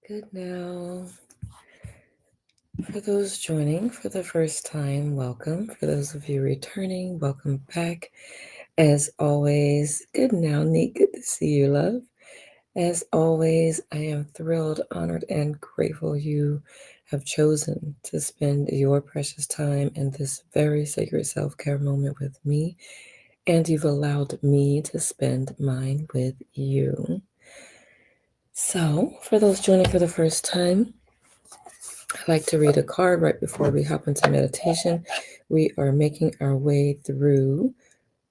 Good now. For those joining for the first time, welcome. For those of you returning, welcome back. As always, good now, Neat. Good to see you, love. As always, I am thrilled, honored, and grateful you have chosen to spend your precious time in this very sacred self care moment with me, and you've allowed me to spend mine with you. So, for those joining for the first time, I like to read a card right before we hop into meditation. We are making our way through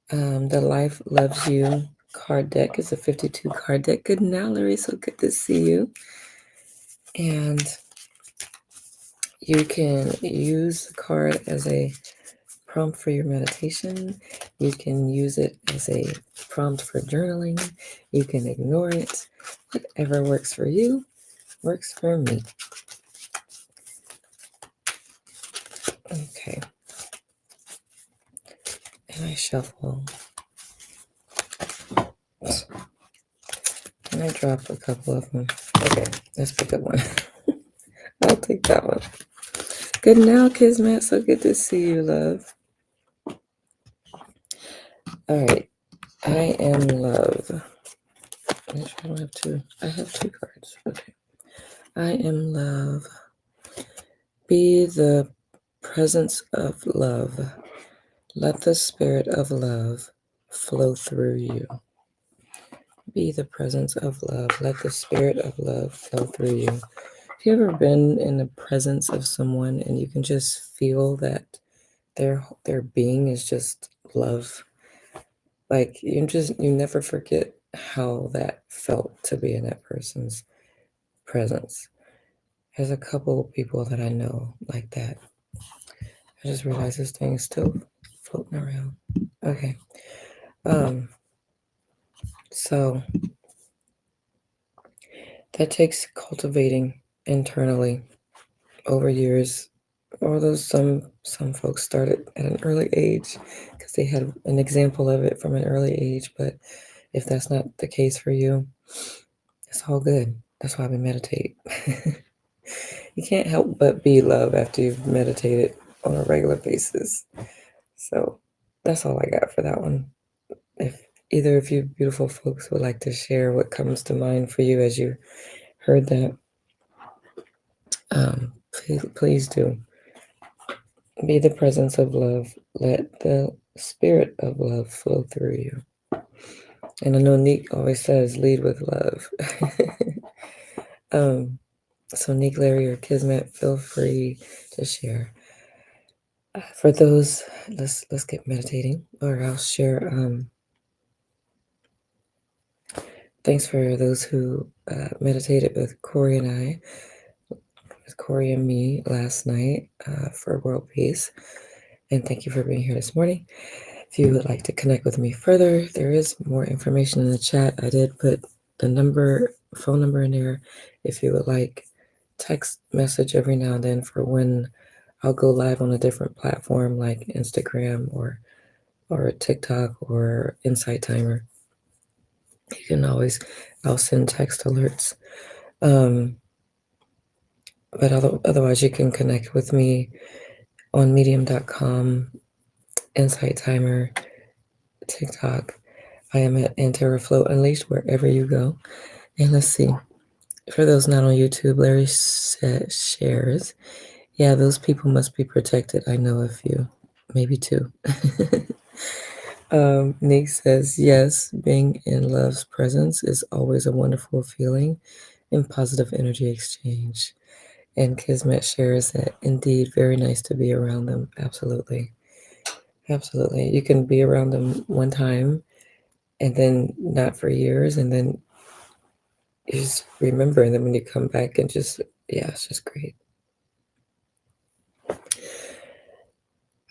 the Life Loves You card deck. It's a 52 card deck. Good now, Larry. So good to see you. And you can use the card as a prompt for your meditation. You can use it as a prompt for journaling. You can ignore it. Whatever works for you works for me. Okay. And I shuffle. And I drop a couple of them. Okay, let's pick up one. I'll take that one. Good now, Kismet. So good to see you, love. All right. I am love. Make sure I don't have two. I have two cards. Okay. I am love. Be the presence of love. Let the spirit of love flow through you. Be the presence of love. Let the spirit of love flow through you. Have you ever been in the presence of someone and you can just feel that their being is just love? Like you never forget how that felt to be in that person's presence. There's a couple of people that I know like that. I just realized this thing is still floating around. Okay. So that takes cultivating internally over years. Although some folks started at an early age because they had an example of it from an early age, but if that's not the case for you, it's all good. That's why we meditate. You can't help but be love after you've meditated on a regular basis. So that's all I got for that one. If either of you beautiful folks would like to share what comes to mind for you as you heard that, please do. Be the presence of love. Let the spirit of love flow through you. And I know Nick always says, lead with love. So Nick, Larry, or Kismet, feel free to share. For those, let's get meditating, or I'll share. Thanks for those who meditated with Corey and I, with Corey and me last night for world peace. And thank you for being here this morning. If you would like to connect with me further, there is more information in the chat. I did put the phone number in there. If you would like text message every now and then for when I'll go live on a different platform like Instagram or TikTok or Insight Timer. You can always, I'll send text alerts. But otherwise, you can connect with me on medium.com, Insight Timer, TikTok. I am at Flow Unleashed wherever you go. And let's see. For those not on YouTube, Larry shares. Yeah, those people must be protected. I know a few, maybe two. Nick says, yes, being in love's presence is always a wonderful feeling and positive energy exchange. And Kismet shares that indeed very nice to be around them. Absolutely. Absolutely. You can be around them one time and then not for years, and then you just remember, and then when you come back and just, yeah, it's just great.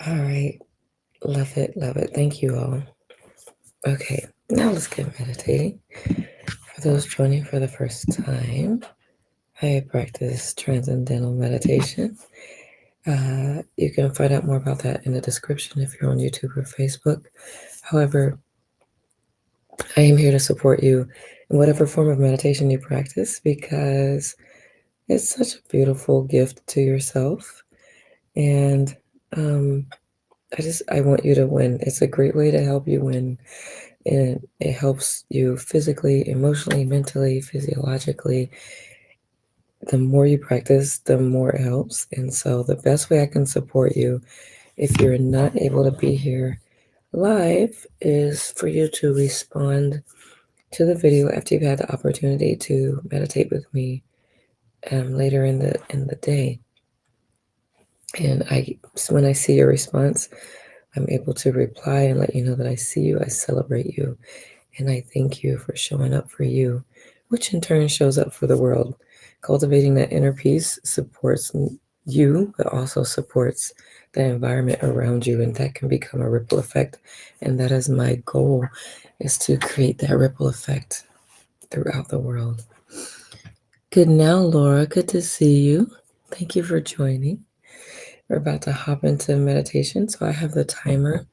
All right. Love it. Love it. Thank you all. Okay. Now let's get meditating. For those joining for the first time, I practice transcendental meditation. You can find out more about that in the description if you're on YouTube or Facebook. However, I am here to support you in whatever form of meditation you practice because It's such a beautiful gift to yourself. And um, I want you to win. It's a great way to help you win. And it helps you physically, emotionally, mentally, physiologically. The more you practice, the more it helps. And so, the best way I can support you if you're not able to be here live is for you to respond to the video after you've had the opportunity to meditate with me later in the day. And when I see your response, I'm able to reply and let you know that I see you, I celebrate you, and I thank you for showing up for you, which in turn shows up for the world. Cultivating that inner peace supports you, but also supports the environment around you, and that can become a ripple effect. And that is my goal, is to create that ripple effect throughout the world. Good now, Laura. Good to see you. Thank you for joining. We're about to hop into meditation, so I have the timer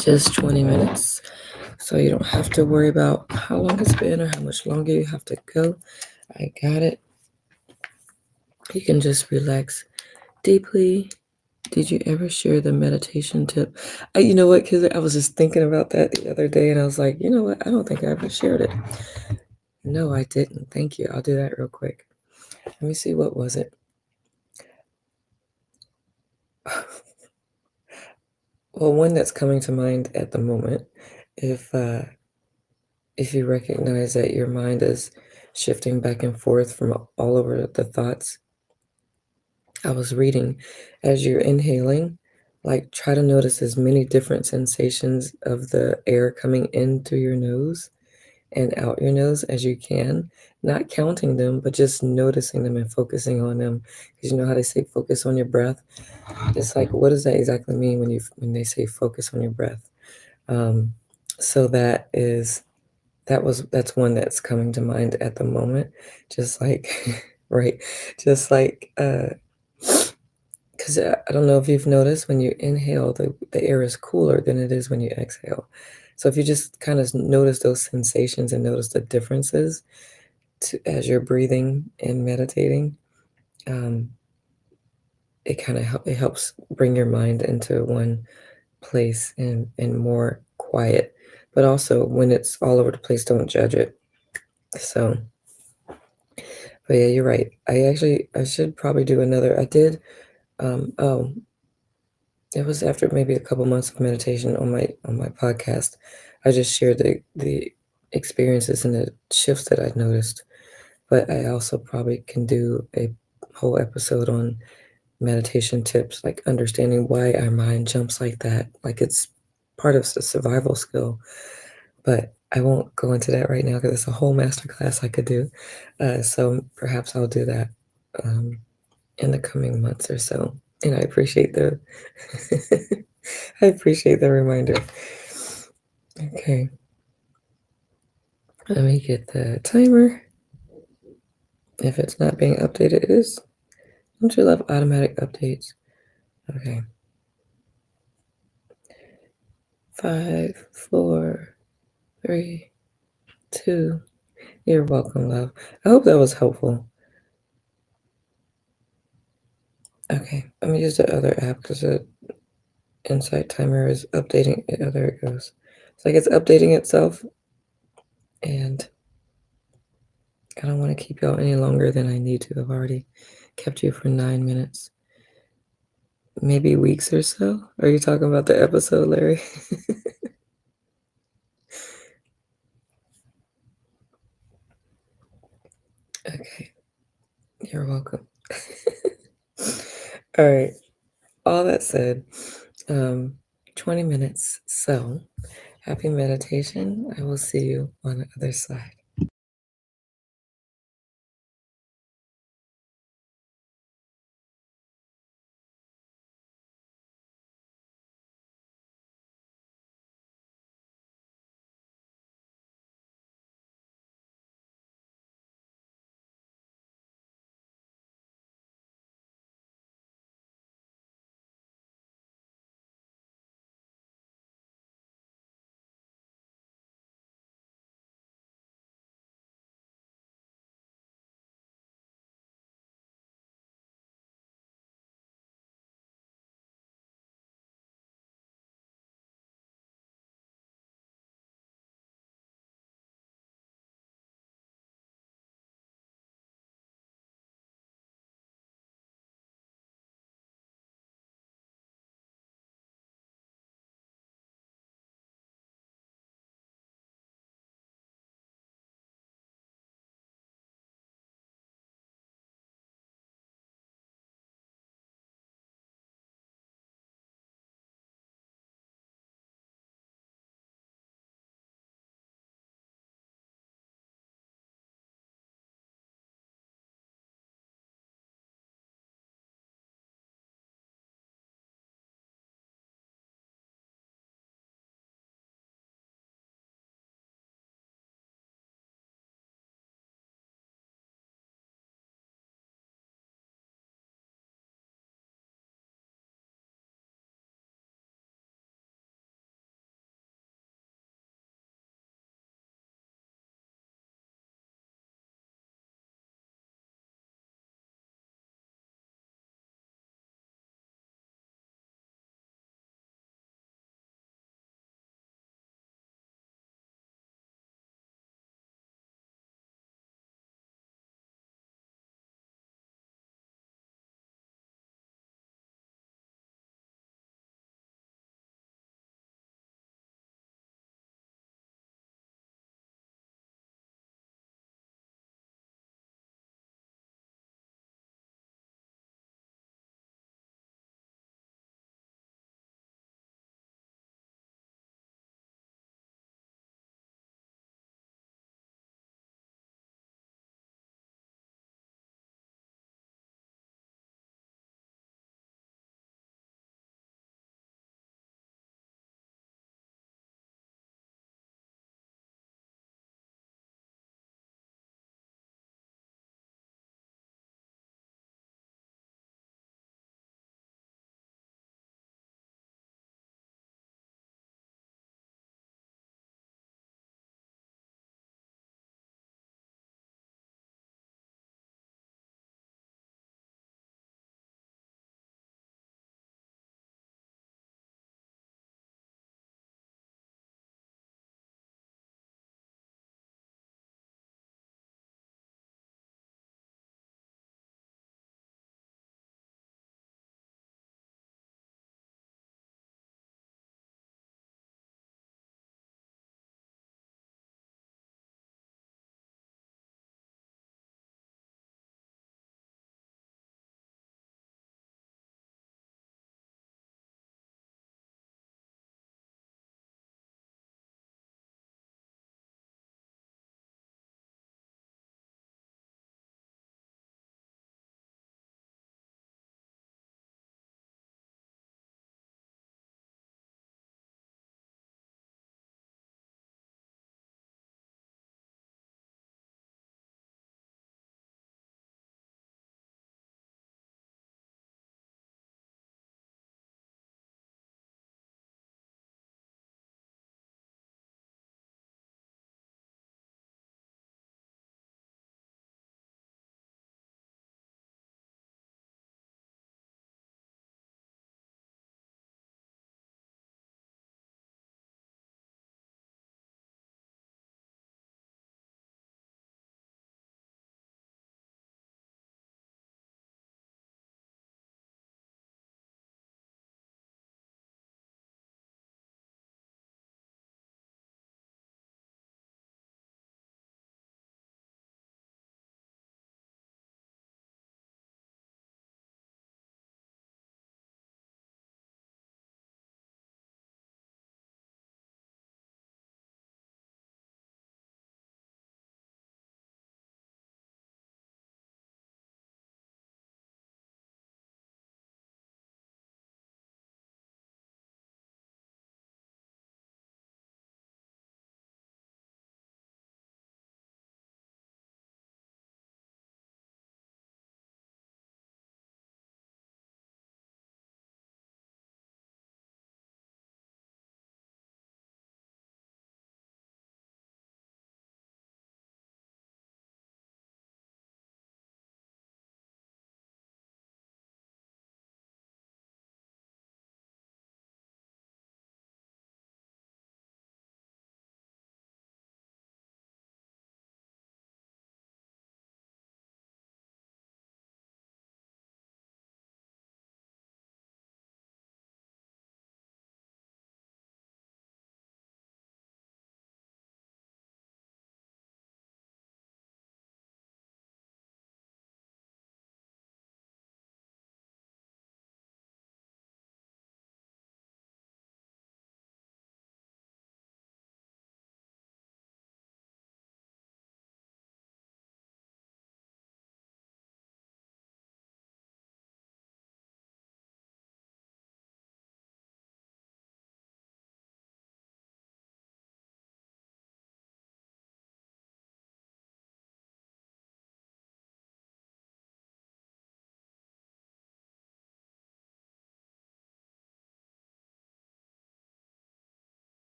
just 20 minutes. So you don't have to worry about how long it's been or how much longer you have to go. I got it. You can just relax deeply. Did you ever share the meditation tip? You know what, because I was just thinking about that the other day and I was like, you know what? I don't think I ever shared it. No, I didn't. Thank you. I'll do that real quick. Let me see. What was it? Well, one that's coming to mind at the moment, if uh, if you recognize that your mind is shifting back and forth from all over the thoughts, I was reading as you're inhaling, like try to notice as many different sensations of the air coming in through your nose and out your nose as you can, not counting them, but just noticing them and focusing on them. Because you know how they say focus on your breath? It's like, what does that exactly mean when they say focus on your breath? Um, so that's one that's coming to mind at the moment. Just like right, just like because I don't know if you've noticed when you inhale, the air is cooler than it is when you exhale. So if you just kind of notice those sensations and notice the differences as you're breathing and meditating, um, it helps bring your mind into one place and more quiet. But also when it's all over the place, don't judge it. So, but yeah, you're right. I should probably do another. I did. Oh, it was after maybe a couple months of meditation on my podcast. I just shared the experiences and the shifts that I'd noticed. But I also probably can do a whole episode on meditation tips, like understanding why our mind jumps like that. Like it's part of the survival skill. But I won't go into that right now because it's a whole masterclass I could do. So perhaps I'll do that in the coming months or so. And I appreciate the I appreciate the reminder. Okay, let me get the timer. If it's not being updated, it is. Don't you love automatic updates? Okay. 5, 4, 3, 2. You're welcome, love. I hope that was helpful. Okay, let me use the other app because the Insight timer is updating. Oh, there it goes. It's like it's updating itself, and I don't want to keep y'all any longer than I need to. I've already kept you for 9 minutes. Maybe weeks or so? Are you talking about the episode, Larry? Okay, you're welcome. All right, all that said, um, 20 minutes. So, happy meditation. I will see you on the other side.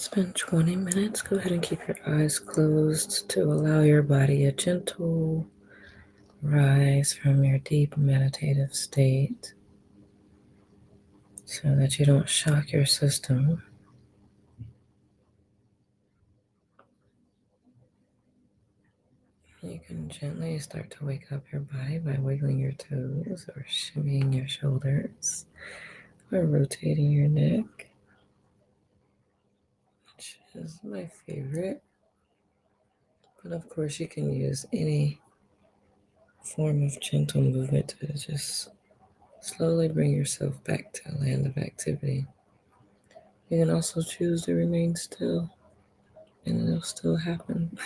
It's been 20 minutes. Go ahead and keep your eyes closed to allow your body a gentle rise from your deep meditative state so that you don't shock your system. You can gently start to wake up your body by wiggling your toes or shimmying your shoulders or rotating your neck, which is my favorite. But of course, you can use any form of gentle movement to just slowly bring yourself back to a land of activity. You can also choose to remain still, and it'll still happen.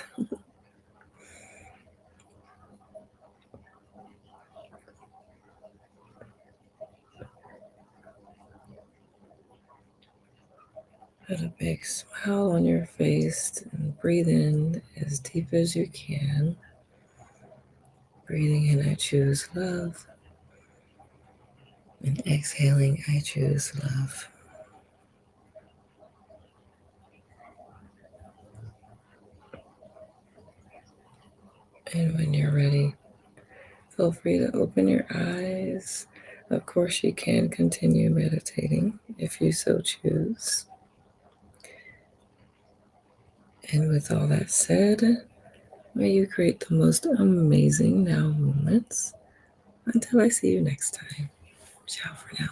Put a big smile on your face and breathe in as deep as you can. Breathing in, I choose love. And exhaling, I choose love. And when you're ready, feel free to open your eyes. Of course, you can continue meditating if you so choose. And with all that said, may you create the most amazing now moments. Until I see you next time. Ciao for now.